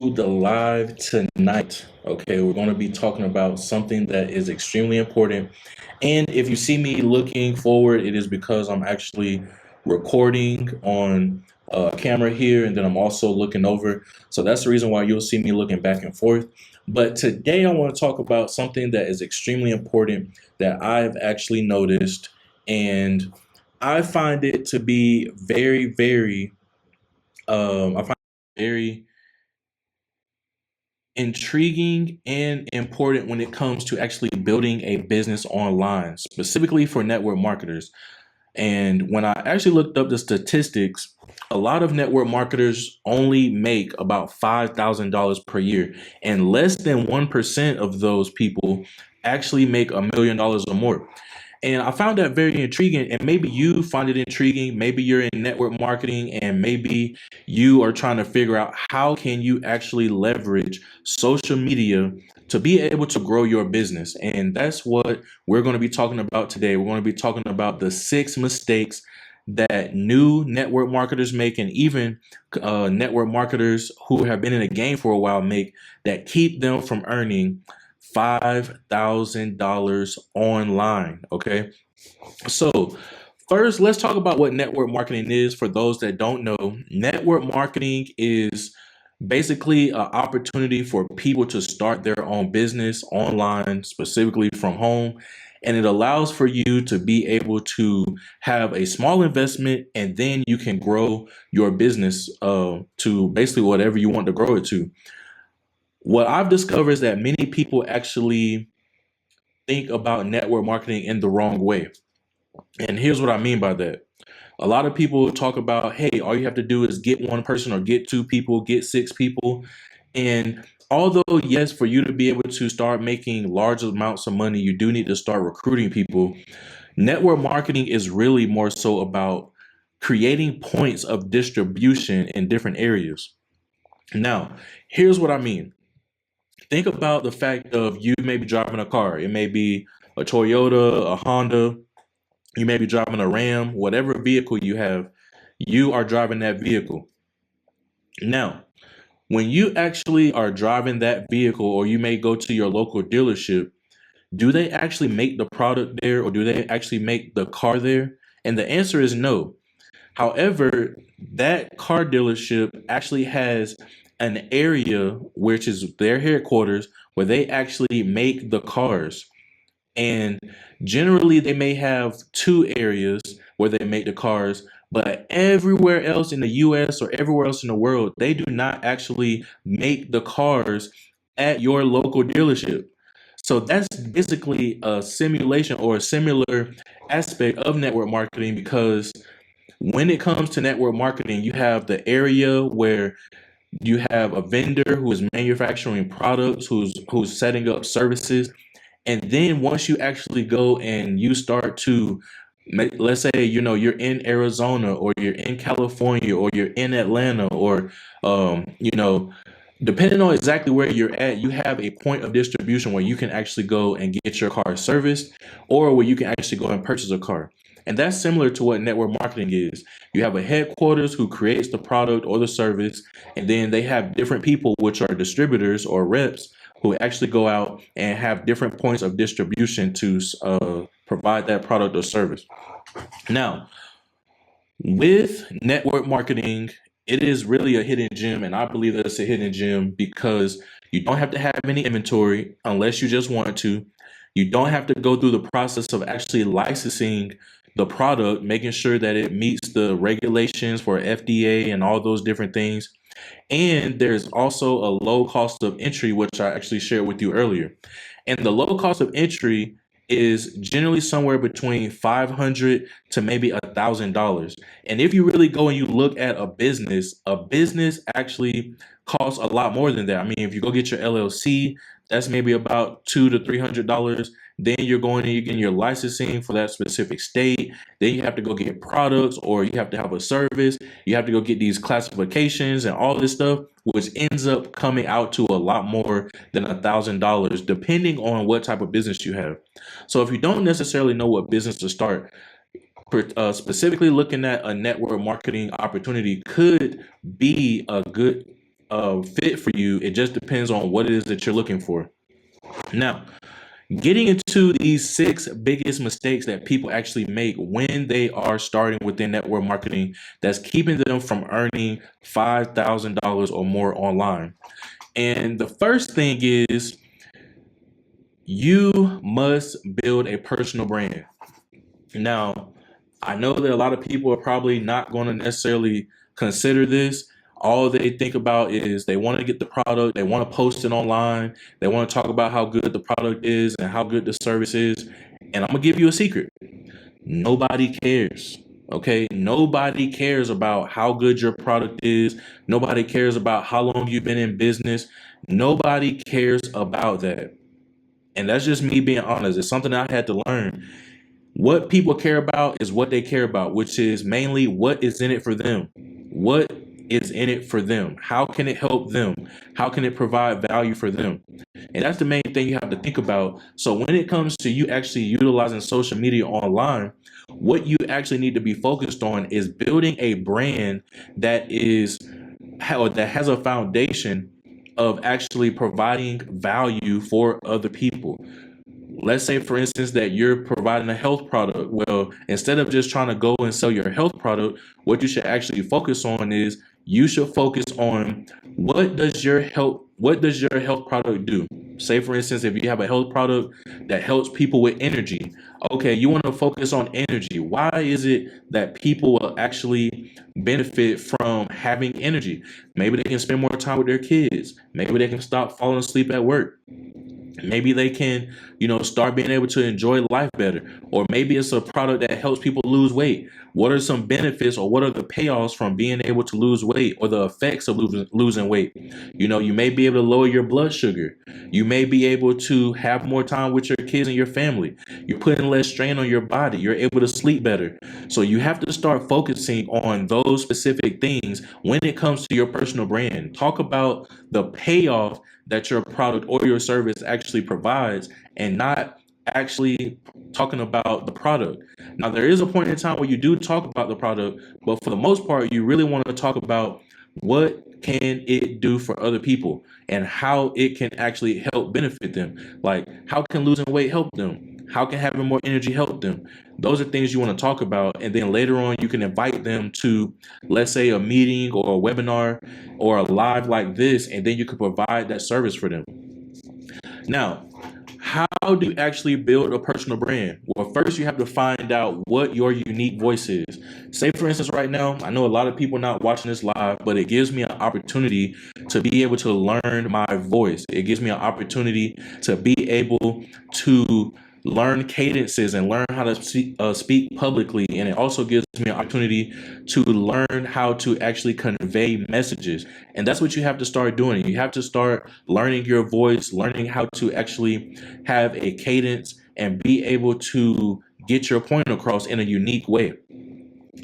The live tonight. Okay, we're going to be talking about something that is extremely important. And if you see me looking forward, it is because I'm actually recording on a camera here, and then I'm also looking over. So that's the reason why you'll see me looking back and forth. But today I want to talk about something that is extremely important that I've actually noticed, and I find it to be I find it very intriguing and important when it comes to actually building a business online, specifically for network marketers. And when I actually looked up the statistics, a lot of network marketers only make about $5,000 per year, and less than 1% of those people actually make $1 million or more. And I found that very intriguing. And maybe you find it intriguing. Maybe you're in network marketing and maybe you are trying to figure out how can you actually leverage social media to be able to grow your business. And that's what we're going to be talking about today. We're going to be talking about the 6 mistakes that new network marketers make, and even network marketers who have been in the game for a while make, that keep them from earning $5,000 online. Okay. So, first, let's talk about what network marketing is for those that don't know. Network marketing is basically an opportunity for people to start their own business online, specifically from home. And it allows for you to be able to have a small investment, and then you can grow your business to basically whatever you want to grow it to. What I've discovered is that many people actually think about network marketing in the wrong way. And here's what I mean by that. A lot of people talk about, hey, all you have to do is get one person or get 2 people, get 6 people. And although, yes, for you to be able to start making large amounts of money, you do need to start recruiting people. Network marketing is really more so about creating points of distribution in different areas. Now, here's what I mean. Think about the fact of you may be driving a car. It may be a Toyota, a Honda, you may be driving a Ram, whatever vehicle you have, you are driving that vehicle. Now, when you actually are driving that vehicle, or you may go to your local dealership, do they actually make the product there, or do they actually make the car there? And the answer is no. However, that car dealership actually has an area which is their headquarters where they actually make the cars. And generally, they may have 2 areas where they make the cars, but everywhere else in the US or everywhere else in the world, they do not actually make the cars at your local dealership. So that's basically a simulation or a similar aspect of network marketing, because when it comes to network marketing, you have the area where you have a vendor who is manufacturing products, who's setting up services, and then once you actually go and you start to let's say, you're in Arizona, or you're in California, or you're in Atlanta, or depending on exactly where you're at, you have a point of distribution where you can actually go and get your car serviced, or where you can actually go and purchase a car. And that's similar to what network marketing is. You have a headquarters who creates the product or the service, and then they have different people, which are distributors or reps, who actually go out and have different points of distribution to provide that product or service. Now, with network marketing, it is really a hidden gem, and I believe that it's a hidden gem because you don't have to have any inventory unless you just want to. You don't have to go through the process of actually licensing the product, making sure that it meets the regulations for FDA and all those different things. And there's also a low cost of entry, which I actually shared with you earlier. And the low cost of entry is generally somewhere between 500 to maybe $1,000. And if you really go and you look at a business actually costs a lot more than that. I mean, if you go get your LLC, that's maybe about $200 to $300. Then you're going and you're getting your licensing for that specific state. Then you have to go get products, or you have to have a service. You have to go get these classifications and all this stuff, which ends up coming out to a lot more than $1,000, depending on what type of business you have. So if you don't necessarily know what business to start, specifically looking at a network marketing opportunity could be a good fit for you. It just depends on what it is that you're looking for. Now, getting into these 6 biggest mistakes that people actually make when they are starting within network marketing that's keeping them from earning $5,000 or more online. And the first thing is you must build a personal brand. Now, I know that a lot of people are probably not going to necessarily consider this. All they think about is they want to get the product, they want to post it online, they want to talk about how good the product is and how good the service is. And I'm going to give you a secret. Nobody cares. Okay? Nobody cares about how good your product is. Nobody cares about how long you've been in business. Nobody cares about that. And that's just me being honest. It's something I had to learn. What people care about is what they care about, which is mainly what is in it for them. What is in it for them? How can it help them? How can it provide value for them? And that's the main thing you have to think about. So when it comes to you actually utilizing social media online, what you actually need to be focused on is building a brand that is that has a foundation of actually providing value for other people. Let's say, for instance, that you're providing a health product. Well, instead of just trying to go and sell your health product, what you should actually focus on is you should focus on what does your health product do? Say, for instance, if you have a health product that helps people with energy, okay, you want to focus on energy. Why is it that people will actually benefit from having energy? Maybe they can spend more time with their kids. Maybe they can stop falling asleep at work. Maybe they can, start being able to enjoy life better. Or maybe it's a product that helps people lose weight. What are some benefits or what are the payoffs from being able to lose weight or the effects of losing weight? You may be able to lower your blood sugar. You may be able to have more time with your kids and your family. You're putting less strain on your body. You're able to sleep better. So you have to start focusing on those specific things when it comes to your personal brand. Talk about the payoff that your product or your service actually provides and not actually talking about the product. Now, there is a point in time where you do talk about the product, but for the most part, you really want to talk about what can it do for other people and how it can actually help benefit them. Like, how can losing weight help them? How can having more energy help them? Those are things you want to talk about. And then later on, you can invite them to, let's say, a meeting or a webinar or a live like this, and then you can provide that service for them. Now, how do you actually build a personal brand? Well, first you have to find out what your unique voice is. Say, for instance, right now, I know a lot of people not watching this live, but it gives me an opportunity to be able to learn my voice. It gives me an opportunity to be able to learn cadences and learn how to speak publicly. And it also gives me an opportunity to learn how to actually convey messages. And that's what you have to start doing. You have to start learning your voice, learning how to actually have a cadence and be able to get your point across in a unique way.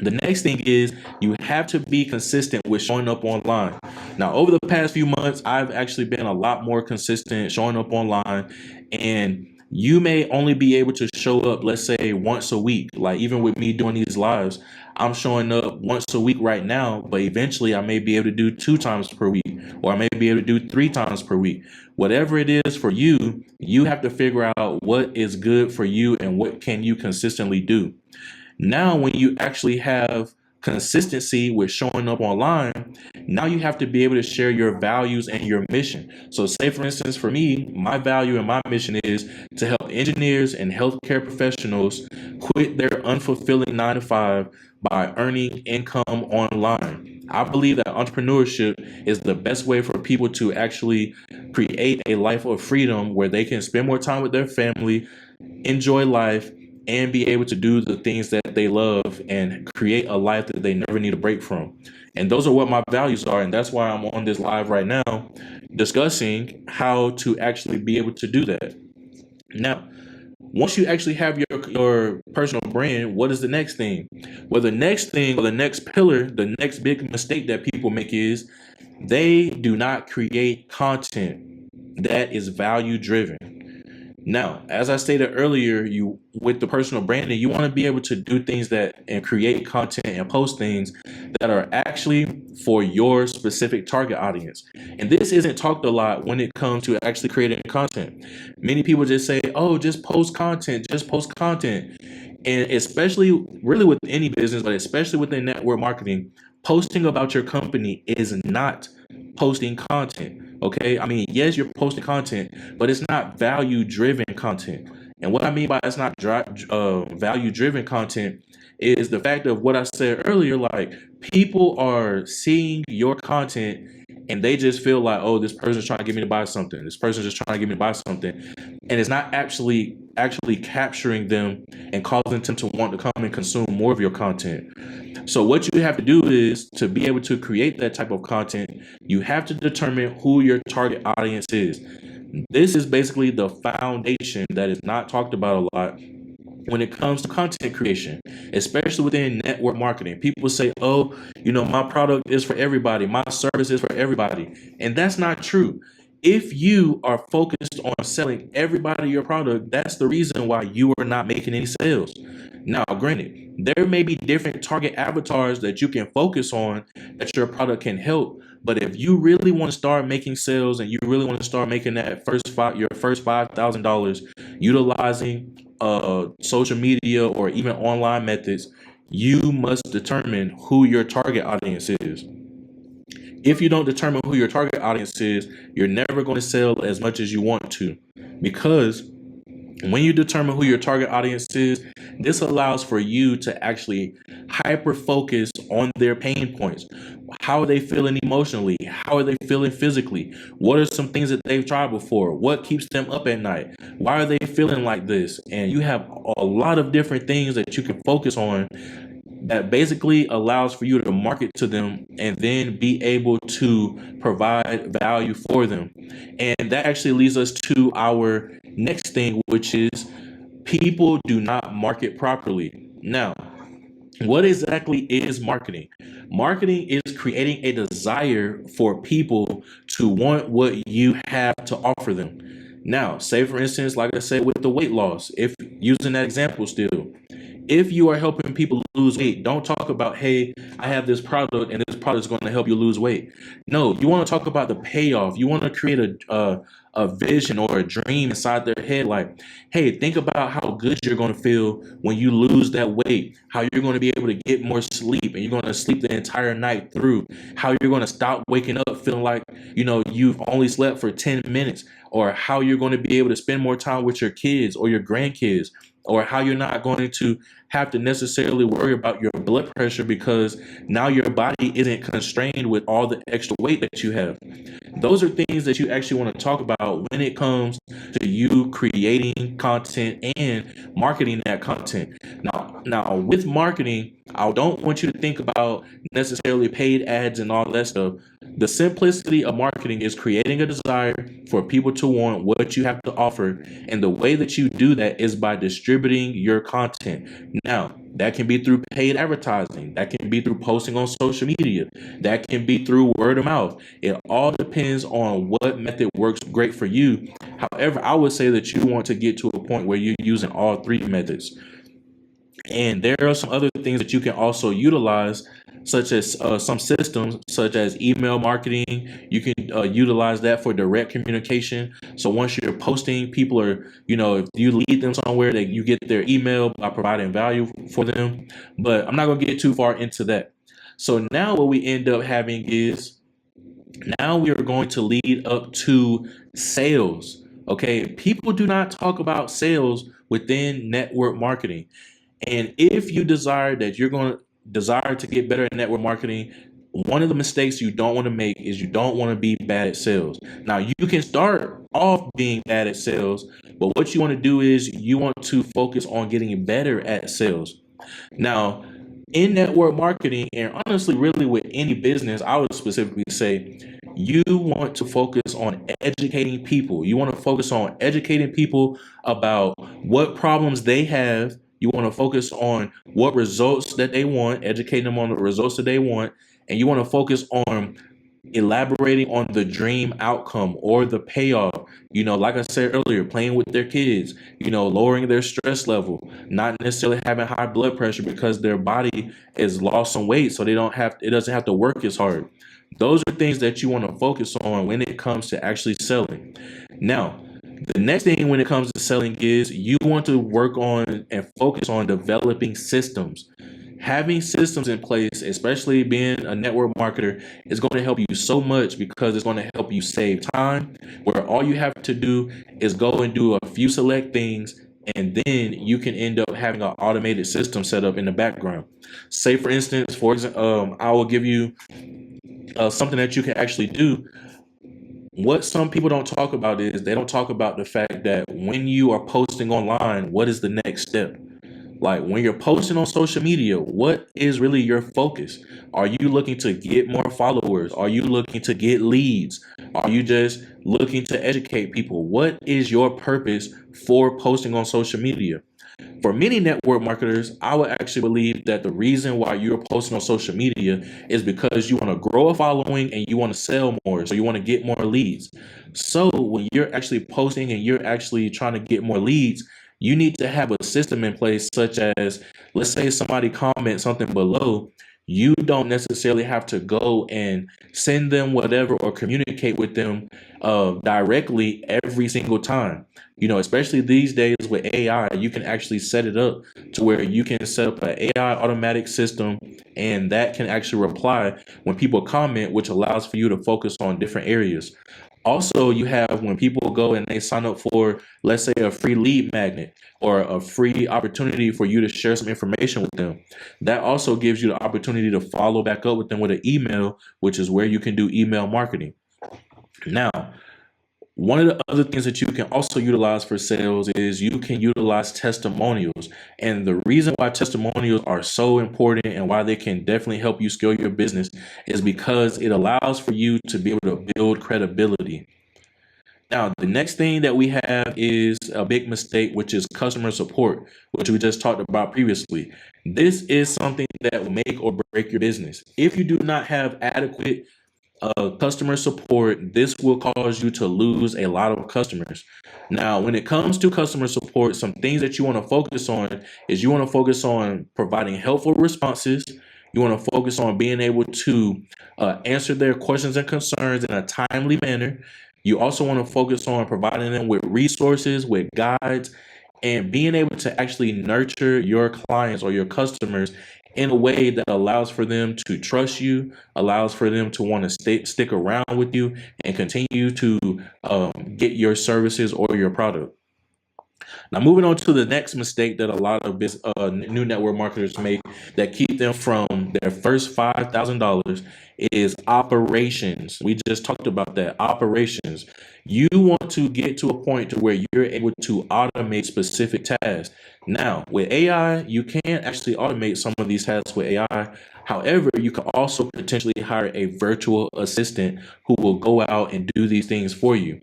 The next thing is you have to be consistent with showing up online. Now, over the past few months, I've actually been a lot more consistent showing up online, and you may only be able to show up, let's say, once a week. Like, even with me doing these lives, I'm showing up once a week right now, but eventually I may be able to do 2 times per week, or I may be able to do 3 times per week. Whatever it is for you, you have to figure out what is good for you and what can you consistently do. Now, when you actually have consistency with showing up online, now you have to be able to share your values and your mission. So say, for instance, for me, my value and my mission is to help engineers and healthcare professionals quit their unfulfilling 9 to 5 by earning income online. I believe that entrepreneurship is the best way for people to actually create a life of freedom where they can spend more time with their family, enjoy life, and be able to do the things that they love and create a life that they never need a break from. And those are what my values are. And that's why I'm on this live right now discussing how to actually be able to do that. Now, once you actually have your personal brand, what is the next thing? Well, the next thing or the next pillar, the next big mistake that people make is they do not create content that is value driven. Now, as I stated earlier, you with the personal branding, you want to be able to do things that and create content and post things that are actually for your specific target audience. And this isn't talked a lot when it comes to actually creating content. Many people just say, "Oh, just post content." And especially really with any business, but especially within network marketing, posting about your company is not posting content. Okay. I mean, yes, you're posting content, but it's not value driven content. And what I mean by it's not value driven content is the fact of what I said earlier. Like, people are seeing your content and they just feel like, oh, this person's trying to get me to buy something. This person's just trying to get me to buy something. And it's not actually capturing them and causing them to want to come and consume more of your content. So what you have to do is to be able to create that type of content, you have to determine who your target audience is. This is basically the foundation that is not talked about a lot when it comes to content creation, especially within network marketing. People say, oh, my product is for everybody, my service is for everybody. And that's not true. If you are focused on selling everybody your product, that's the reason why you are not making any sales. Now, granted, there may be different target avatars that you can focus on that your product can help. But if you really want to start making sales and you really want to start making your first $5,000 utilizing social media or even online methods, you must determine who your target audience is. If you don't determine who your target audience is, you're never going to sell as much as you want to, because when you determine who your target audience is, this allows for you to actually hyper focus on their pain points. How are they feeling emotionally? How are they feeling physically? What are some things that they've tried before? What keeps them up at night? Why are they feeling like this? And you have a lot of different things that you can focus on that basically allows for you to market to them and then be able to provide value for them. And that actually leads us to our next thing, which is people do not market properly. Now, what exactly is marketing? Marketing is creating a desire for people to want what you have to offer them. Now, say for instance, like I said, with the weight loss, if using that example still, if you are helping people lose weight, don't talk about, hey, I have this product and this product is going to help you lose weight. No, you want to talk about the payoff. You want to create a vision or a dream inside their head, like, hey, think about how good you're going to feel when you lose that weight, how you're going to be able to get more sleep and you're going to sleep the entire night through, how you're going to stop waking up feeling like, you've only slept for 10 minutes, or how you're going to be able to spend more time with your kids or your grandkids, or how you're not going to have to necessarily worry about your blood pressure because now your body isn't constrained with all the extra weight that you have. Those are things that you actually want to talk about when it comes to you creating content and marketing that content. Now with marketing, I don't want you to think about necessarily paid ads and all that stuff. The simplicity of marketing is creating a desire for people to want what you have to offer. And the way that you do that is by distributing your content. Now, that can be through paid advertising, that can be through posting on social media, that can be through word of mouth. It all depends on what method works great for you. However, I would say that you want to get to a point where you're using all three methods. And there are some other things that you can also utilize, such as some systems, such as email marketing. You can utilize that for direct communication. So once you're posting, people are, if you lead them somewhere, that you get their email by providing value for them. But I'm not going to get too far into that. So now what we end up having is, now we are going to lead up to sales. Okay, people do not talk about sales within network marketing. And if you desire that you're going to desire to get better at network marketing, one of the mistakes you don't want to make is you don't want to be bad at sales. Now, you can start off being bad at sales, but what you want to do is you want to focus on getting better at sales. Now, in network marketing, and honestly, really with any business, I would specifically say you want to focus on educating people. You want to focus on educating people about what problems they have. You want to focus on what results that they want, educating them on the results that they want, and you want to focus on elaborating on the dream outcome or the payoff. Like I said earlier, playing with their kids, lowering their stress level, not necessarily having high blood pressure because their body is lost some weight, so it doesn't have to work as hard. Those are things that you want to focus on when it comes to actually selling. Now, the next thing when it comes to selling is you want to work on and focus on developing systems. Having systems in place, especially being a network marketer, is going to help you so much because it's going to help you save time, where all you have to do is go and do a few select things, and then you can end up having an automated system set up in the background. Say, for instance, I will give you something that you can actually do. What some people don't talk about is they don't talk about the fact that when you are posting online, what is the next step? Like when you're posting on social media, what is really your focus? Are you looking to get more followers? Are you looking to get leads? Are you just looking to educate people? What is your purpose for posting on social media? For many network marketers, I would actually believe that the reason why you're posting on social media is because you want to grow a following and you want to sell more. So you want to get more leads. So when you're actually posting and you're actually trying to get more leads, you need to have a system in place, such as, let's say somebody comments something below. You don't necessarily have to go and send them whatever or communicate with them directly every single time. Especially these days with AI, you can actually set it up to where you can set up an AI automatic system, and that can actually reply when people comment, which allows for you to focus on different areas. Also, you have when people go and they sign up for, let's say, a free lead magnet or a free opportunity for you to share some information with them. That also gives you the opportunity to follow back up with them with an email, which is where you can do email marketing. Now, one of the other things that you can also utilize for sales is you can utilize testimonials. And the reason why testimonials are so important and why they can definitely help you scale your business is because it allows for you to be able to build credibility. Now, the next thing that we have is a big mistake, which is customer support, which we just talked about previously. This is something that will make or break your business. If you do not have adequate customer support, this will cause you to lose a lot of customers. Now, when it comes to customer support, some things that you want to focus on is you want to focus on providing helpful responses. You want to focus on being able to answer their questions and concerns in a timely manner. You also want to focus on providing them with resources, with guides, and being able to actually nurture your clients or your customers in a way that allows for them to trust you, allows for them to want to stick around with you and continue to get your services or your product. Now, moving on to the next mistake that a lot of new network marketers make that keep them from their first $5,000 is operations. We just talked about that, operations. You want to get to a point to where you're able to automate specific tasks. Now, with AI, you can actually automate some of these tasks with AI. However, you can also potentially hire a virtual assistant who will go out and do these things for you.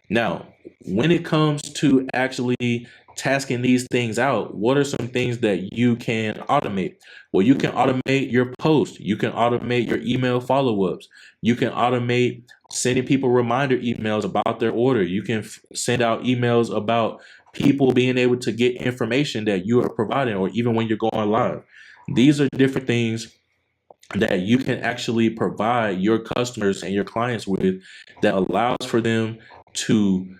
Now, when it comes to actually tasking these things out, what are some things that you can automate? Well, you can automate your post. You can automate your email follow-ups. You can automate sending people reminder emails about their order. You can send out emails about people being able to get information that you are providing, or even when you're going live. These are different things that you can actually provide your customers and your clients with that allows for them to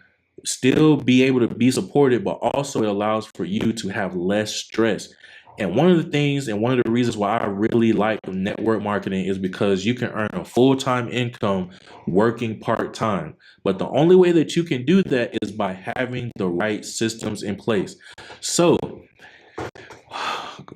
still be able to be supported, but also it allows for you to have less stress. And one of the things and one of the reasons why I really like network marketing is because you can earn a full-time income working part-time. But the only way that you can do that is by having the right systems in place. So,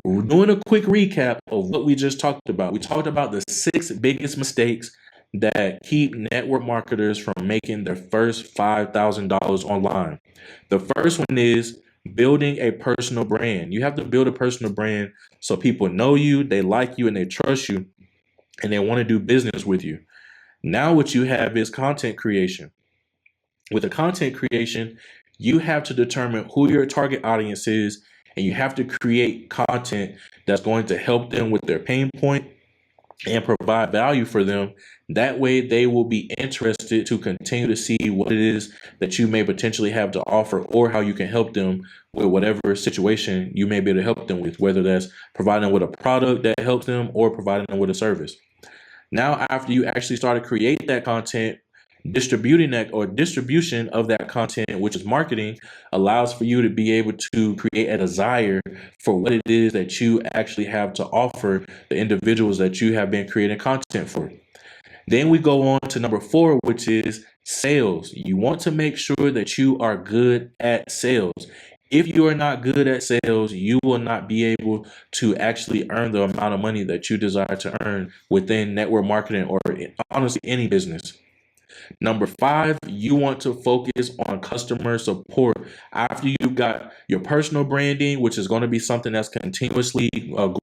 we're doing a quick recap of what we just talked about. We talked about the 6 biggest mistakes that keep network marketers from making their first $5,000 online. The first one is building a personal brand. You have to build a personal brand so people know you, they like you, and they trust you, and they want to do business with you. Now what you have is content creation. With the content creation, you have to determine who your target audience is, and you have to create content that's going to help them with their pain point and provide value for them. That way they will be interested to continue to see what it is that you may potentially have to offer, or how you can help them with whatever situation you may be able to help them with, whether that's providing them with a product that helps them or providing them with a service. Now, after you actually start to create that content, distributing that, or distribution of that content, which is marketing, allows for you to be able to create a desire for what it is that you actually have to offer the individuals that you have been creating content for. Then we go on to number 4, which is sales. You want to make sure that you are good at sales. If you are not good at sales, you will not be able to actually earn the amount of money that you desire to earn within network marketing, or honestly any business. Number 5, you want to focus on customer support. After you've got your personal branding, which is going to be something that's continuously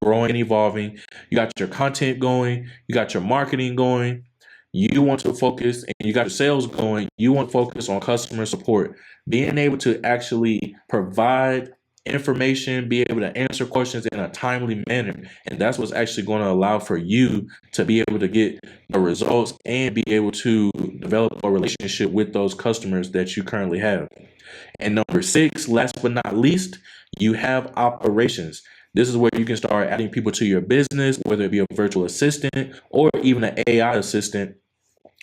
growing and evolving, you got your content going, you got your marketing going, you want to focus, and you got your sales going, you want to focus on customer support, being able to actually provide information, be able to answer questions in a timely manner. And that's what's actually going to allow for you to be able to get the results and be able to develop a relationship with those customers that you currently have. And number 6, last but not least, you have operations. This is where you can start adding people to your business, whether it be a virtual assistant or even an AI assistant,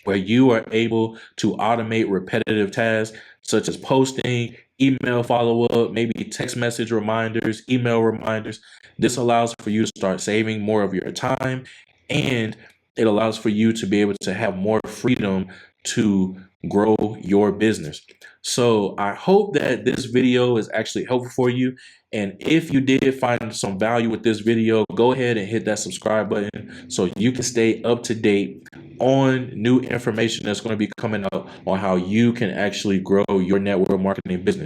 where you are able to automate repetitive tasks such as posting, email follow-up, maybe text message reminders, email reminders. This allows for you to start saving more of your time, and it allows for you to be able to have more freedom to grow your business. So I hope that this video is actually helpful for you. And if you did find some value with this video, go ahead and hit that subscribe button so you can stay up to date on new information that's going to be coming out on how you can actually grow your network marketing business.